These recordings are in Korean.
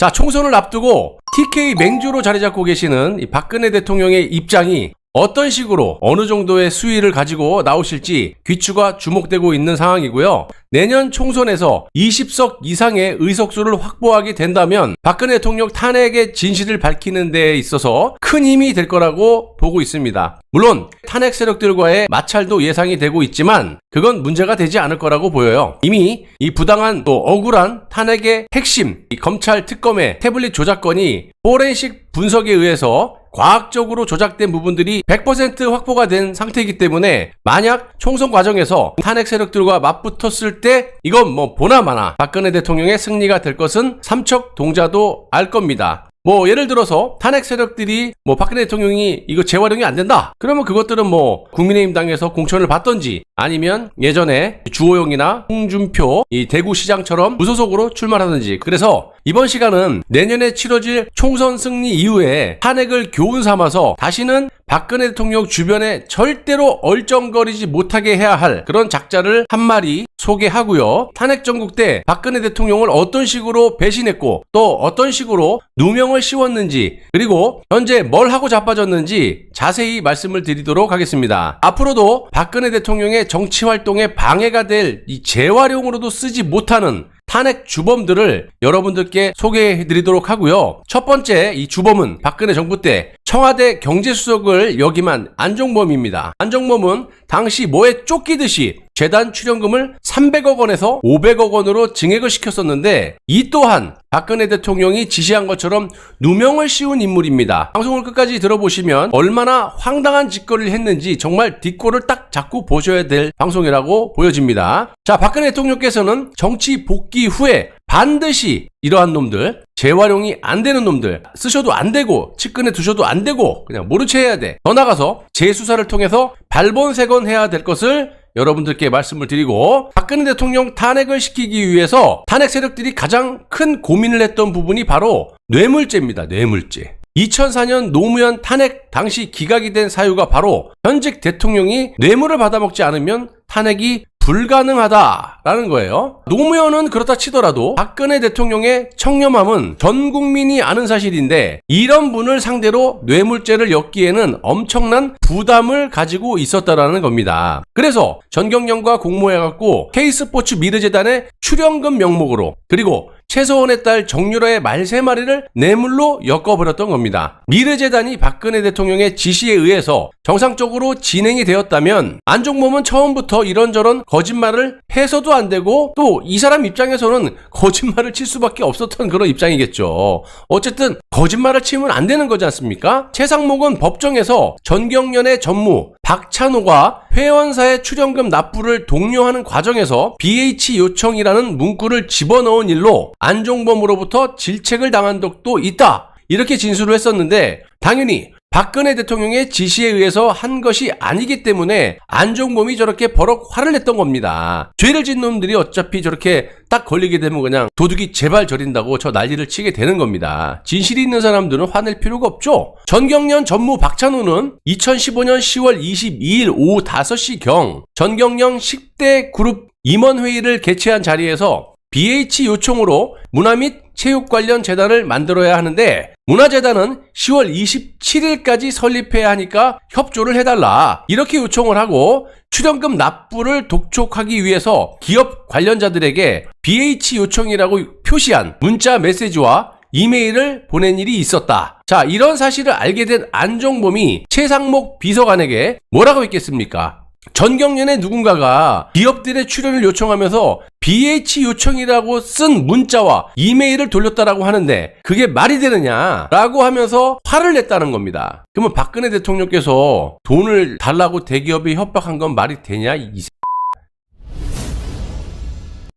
자, 총선을 앞두고 TK 맹주로 자리 잡고 계시는 이 박근혜 대통령의 입장이 어떤 식으로 어느 정도의 수위를 가지고 나오실지 귀추가 주목되고 있는 상황이고요. 내년 총선에서 20석 이상의 의석수를 확보하게 된다면 박근혜 대통령 탄핵의 진실을 밝히는 데 있어서 큰 힘이 될 거라고 보고 있습니다. 물론 탄핵 세력들과의 마찰도 예상이 되고 있지만 그건 문제가 되지 않을 거라고 보여요. 이미 이 부당한 또 억울한 탄핵의 핵심, 이 검찰 특검의 태블릿 조작건이 포렌식 분석에 의해서 과학적으로 조작된 부분들이 100% 확보가 된 상태이기 때문에 만약 총선 과정에서 탄핵 세력들과 맞붙었을 때 이건 뭐 보나마나 박근혜 대통령의 승리가 될 것은 삼척동자도 알 겁니다. 뭐 예를 들어서 탄핵 세력들이 뭐 박근혜 대통령이 이거 재활용이 안 된다 그러면 그것들은 뭐 국민의힘 당에서 공천을 받던지 아니면 예전에 주호영이나 홍준표 이 대구시장처럼 무소속으로 출마하든지. 그래서 이번 시간은 내년에 치러질 총선 승리 이후에 탄핵을 교훈 삼아서 다시는 박근혜 대통령 주변에 절대로 얼쩡거리지 못하게 해야 할 그런 작자를 한 마리 소개하고요. 탄핵 정국 때 박근혜 대통령을 어떤 식으로 배신했고 또 어떤 식으로 누명을 씌웠는지 그리고 현재 뭘 하고 자빠졌는지 자세히 말씀을 드리도록 하겠습니다. 앞으로도 박근혜 대통령의 정치 활동에 방해가 될 이 재활용으로도 쓰지 못하는 탄핵 주범들을 여러분들께 소개해드리도록 하고요. 첫 번째 이 주범은 박근혜 정부 때 청와대 경제수석을 역임한 안종범입니다. 안종범은 당시 뭐에 쫓기듯이 재단 출연금을 300억 원에서 500억 원으로 증액을 시켰었는데 이 또한 박근혜 대통령이 지시한 것처럼 누명을 씌운 인물입니다. 방송을 끝까지 들어보시면 얼마나 황당한 짓거리를 했는지 정말 뒷골을 딱 잡고 보셔야 될 방송이라고 보여집니다. 자, 박근혜 대통령께서는 정치 복귀 후에 반드시 이러한 놈들, 재활용이 안 되는 놈들, 쓰셔도 안 되고 측근에 두셔도 안 되고 그냥 모른 채 해야 돼. 더 나가서 재수사를 통해서 발본색원해야 될 것을 여러분들께 말씀을 드리고, 박근혜 대통령 탄핵을 시키기 위해서 탄핵 세력들이 가장 큰 고민을 했던 부분이 바로 뇌물죄입니다. 뇌물죄. 2004년 노무현 탄핵 당시 기각이 된 사유가 바로 현직 대통령이 뇌물을 받아먹지 않으면 탄핵이 불가능하다라는 거예요. 노무현은 그렇다 치더라도 박근혜 대통령의 청렴함은 전 국민이 아는 사실인데 이런 분을 상대로 뇌물죄를 엮기에는 엄청난 부담을 가지고 있었다라는 겁니다. 그래서 전경련과 공모해갖고 K스포츠 미르재단의 출연금 명목으로 그리고 최서원의 딸 정유라의 말 3마리를 뇌물로 엮어버렸던 겁니다. 미르재단이 박근혜 대통령의 지시에 의해서 정상적으로 진행이 되었다면 안종범은 처음부터 이런저런 거짓말을 해서도 안 되고 또 이 사람 입장에서는 거짓말을 칠 수밖에 없었던 그런 입장이겠죠. 어쨌든 거짓말을 치면 안 되는 거지 않습니까? 최상목은 법정에서 전경련의 전무 박찬호가 회원사의 출연금 납부를 독려하는 과정에서 BH 요청이라는 문구를 집어넣은 일로 안종범으로부터 질책을 당한 적도 있다. 이렇게 진술을 했었는데 당연히 박근혜 대통령의 지시에 의해서 한 것이 아니기 때문에 안종범이 저렇게 버럭 화를 냈던 겁니다. 죄를 짓는 놈들이 어차피 저렇게 딱 걸리게 되면 그냥 도둑이 제발 저린다고 저 난리를 치게 되는 겁니다. 진실이 있는 사람들은 화낼 필요가 없죠. 전경련 전무 박찬호는 2015년 10월 22일 오후 5시경 전경련 10대 그룹 임원회의를 개최한 자리에서 BH 요청으로 문화 및 체육 관련 재단을 만들어야 하는데 문화재단은 10월 27일까지 설립해야 하니까 협조를 해달라 이렇게 요청을 하고 출연금 납부를 독촉하기 위해서 기업 관련자들에게 BH 요청이라고 표시한 문자 메시지와 이메일을 보낸 일이 있었다. 자, 이런 사실을 알게 된 안종범이 최상목 비서관에게 뭐라고 했겠습니까? 전경련의 누군가가 기업들의 출연을 요청하면서 BH 요청이라고 쓴 문자와 이메일을 돌렸다라고 하는데 그게 말이 되느냐라고 하면서 화를 냈다는 겁니다. 그러면 박근혜 대통령께서 돈을 달라고 대기업이 협박한 건 말이 되냐?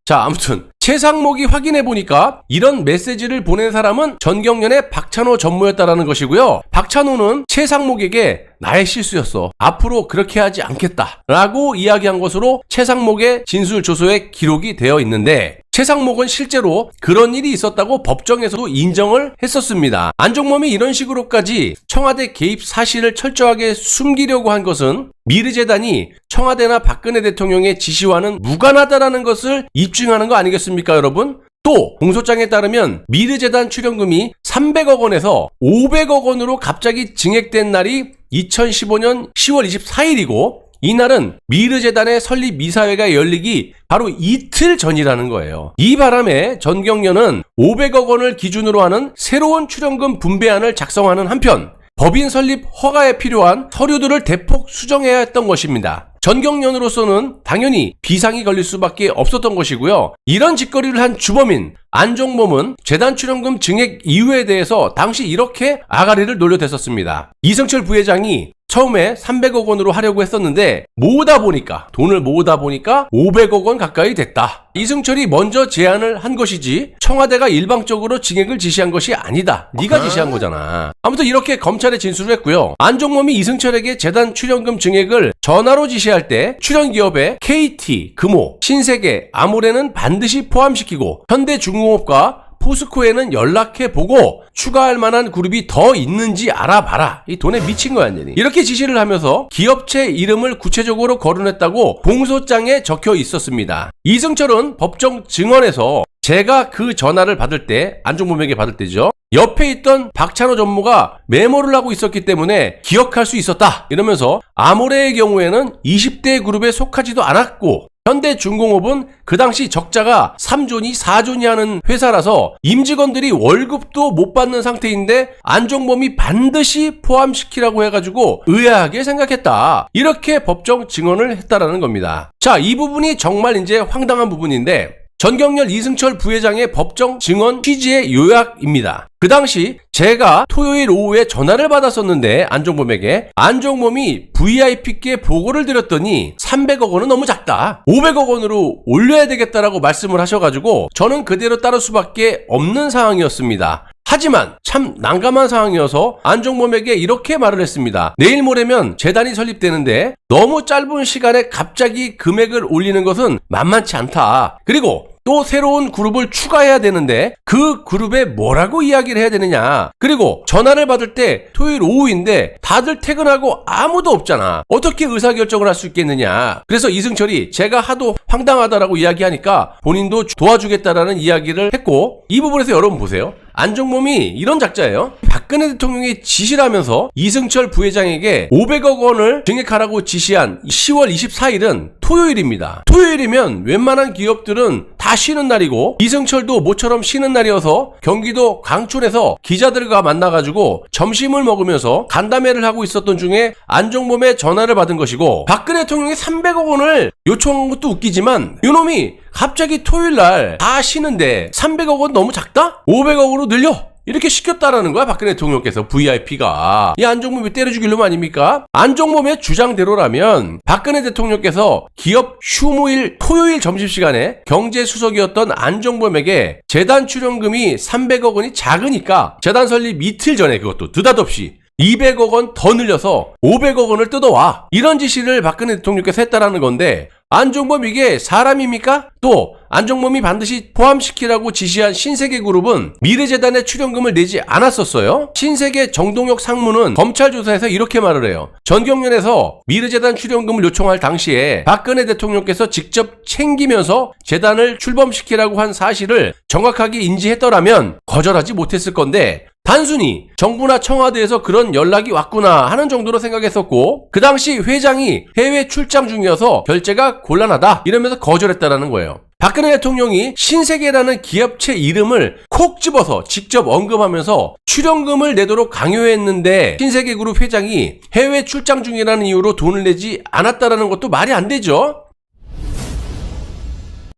자, 아무튼 최상목이 확인해보니까 이런 메시지를 보낸 사람은 전경련의 박찬호 전무였다라는 것이고요. 박찬호는 최상목에게 나의 실수였어. 앞으로 그렇게 하지 않겠다. 라고 이야기한 것으로 최상목의 진술조서에 기록이 되어 있는데 최상목은 실제로 그런 일이 있었다고 법정에서도 인정을 했었습니다. 안종범이 이런 식으로까지 청와대 개입 사실을 철저하게 숨기려고 한 것은 미르재단이 청와대나 박근혜 대통령의 지시와는 무관하다라는 것을 입증하는 거 아니겠습니까, 여러분? 또 공소장에 따르면 미르재단 출연금이 300억 원에서 500억 원으로 갑자기 증액된 날이 2015년 10월 24일이고 이날은 미르재단의 설립 이사회가 열리기 바로 이틀 전이라는 거예요. 이 바람에 전경련은 500억 원을 기준으로 하는 새로운 출연금 분배안을 작성하는 한편 법인 설립 허가에 필요한 서류들을 대폭 수정해야 했던 것입니다. 전경련으로서는 당연히 비상이 걸릴 수밖에 없었던 것이고요. 이런 짓거리를 한 주범인 안종범은 재단 출연금 증액 이유에 대해서 당시 이렇게 아가리를 놀려댔었습니다. 이승철 부회장이 처음에 300억 원으로 하려고 했었는데 돈을 모으다 보니까 500억 원 가까이 됐다. 이승철이 먼저 제안을 한 것이지 청와대가 일방적으로 증액을 지시한 것이 아니다. 네가 지시한 거잖아. 아무튼 이렇게 검찰에 진술을 했고요. 안종범이 이승철에게 재단 출연금 증액을 전화로 지시할 때 출연기업에 KT, 금호, 신세계, 아모레는 반드시 포함시키고 현대중공업과 포스코에는 연락해보고 추가할 만한 그룹이 더 있는지 알아봐라. 이 돈에 미친 거야 완전히. 이렇게 지시를 하면서 기업체 이름을 구체적으로 거론했다고 공소장에 적혀 있었습니다. 이승철은 법정 증언에서 제가 그 전화를 받을 때, 안종범에게 받을 때죠, 옆에 있던 박찬호 전무가 메모를 하고 있었기 때문에 기억할 수 있었다 이러면서 아모레의 경우에는 20대 그룹에 속하지도 않았고 현대중공업은 그 당시 적자가 3조니 4조니 하는 회사라서 임직원들이 월급도 못 받는 상태인데 안종범이 반드시 포함시키라고 해가지고 의아하게 생각했다. 이렇게 법정 증언을 했다라는 겁니다. 자, 이 부분이 정말 이제 황당한 부분인데 전경련 이승철 부회장의 법정 증언 취지의 요약입니다. 그 당시 제가 토요일 오후에 전화를 받았었는데 안종범이 VIP께 보고를 드렸더니 300억 원은 너무 작다. 500억 원으로 올려야 되겠다라고 말씀을 하셔가지고 저는 그대로 따를 수밖에 없는 상황이었습니다. 하지만 참 난감한 상황이어서 안종범에게 이렇게 말을 했습니다. 내일 모레면 재단이 설립되는데 너무 짧은 시간에 갑자기 금액을 올리는 것은 만만치 않다. 그리고 또 새로운 그룹을 추가해야 되는데 그 그룹에 뭐라고 이야기를 해야 되느냐. 그리고 전화를 받을 때 토요일 오후인데 다들 퇴근하고 아무도 없잖아. 어떻게 의사결정을 할 수 있겠느냐. 그래서 이승철이 제가 하도 황당하다라고 이야기하니까 본인도 도와주겠다라는 이야기를 했고 이 부분에서 여러분 보세요. 안종범이 이런 작자예요. 박근혜 대통령이 지시를 하면서 이승철 부회장에게 500억 원을 증액하라고 지시한 10월 24일은 토요일입니다. 토요일이면 웬만한 기업들은 다 쉬는 날이고 이승철도 모처럼 쉬는 날이어서 경기도 광촌에서 기자들과 만나가지고 점심을 먹으면서 간담회를 하고 있었던 중에 안종범의 전화를 받은 것이고 박근혜 대통령이 300억 원을 요청한 것도 웃기지만 이놈이 갑자기 토요일날 다 쉬는데 300억 원 너무 작다? 500억으로 늘려! 이렇게 시켰다라는 거야 박근혜 대통령께서. VIP가 이 안종범이 때려 죽일 놈 아닙니까? 안종범의 주장대로라면 박근혜 대통령께서 기업 휴무일 토요일 점심시간에 경제수석이었던 안종범에게 재단 출연금이 300억 원이 작으니까 재단 설립 이틀 전에 그것도 느닷없이 200억 원 더 늘려서 500억 원을 뜯어와. 이런 지시를 박근혜 대통령께서 했다라는 건데 안종범 이게 사람입니까? 또 안종범이 반드시 포함시키라고 지시한 신세계그룹은 미르재단의 출연금을 내지 않았었어요. 신세계 정동혁 상무는 검찰 조사에서 이렇게 말을 해요. 전경련에서 미르재단 출연금을 요청할 당시에 박근혜 대통령께서 직접 챙기면서 재단을 출범시키라고 한 사실을 정확하게 인지했더라면 거절하지 못했을 건데 단순히 정부나 청와대에서 그런 연락이 왔구나 하는 정도로 생각했었고 그 당시 회장이 해외 출장 중이어서 결제가 곤란하다 이러면서 거절했다라는 거예요. 박근혜 대통령이 신세계라는 기업체 이름을 콕 집어서 직접 언급하면서 출연금을 내도록 강요했는데 신세계그룹 회장이 해외 출장 중이라는 이유로 돈을 내지 않았다라는 것도 말이 안 되죠.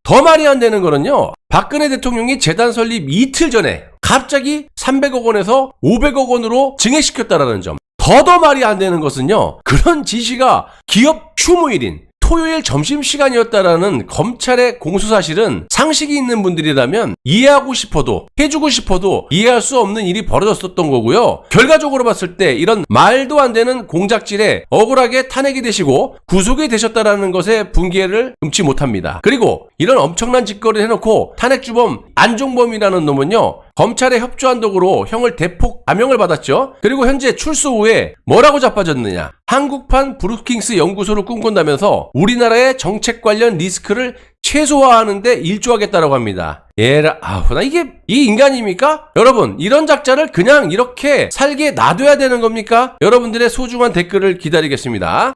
더 말이 안 되는 거는요. 박근혜 대통령이 재단 설립 이틀 전에 갑자기 300억 원에서 500억 원으로 증액시켰다라는 점. 더 말이 안 되는 것은요. 그런 지시가 기업 휴무일인 토요일 점심시간이었다라는 검찰의 공소사실은 상식이 있는 분들이라면 이해하고 싶어도 해주고 싶어도 이해할 수 없는 일이 벌어졌었던 거고요. 결과적으로 봤을 때 이런 말도 안 되는 공작질에 억울하게 탄핵이 되시고 구속이 되셨다라는 것에 분개를 금치 못합니다. 그리고 이런 엄청난 짓거리를 해놓고 탄핵주범 안종범이라는 놈은요. 검찰에 협조한 덕으로 형을 대폭 감형을 받았죠. 그리고 현재 출소 후에 뭐라고 자빠졌느냐. 한국판 브루킹스 연구소를 꿈꾼다면서 우리나라의 정책 관련 리스크를 최소화하는데 일조하겠다라고 합니다. 얘라, 나 이 인간입니까? 여러분, 이런 작자를 그냥 이렇게 살게 놔둬야 되는 겁니까? 여러분들의 소중한 댓글을 기다리겠습니다.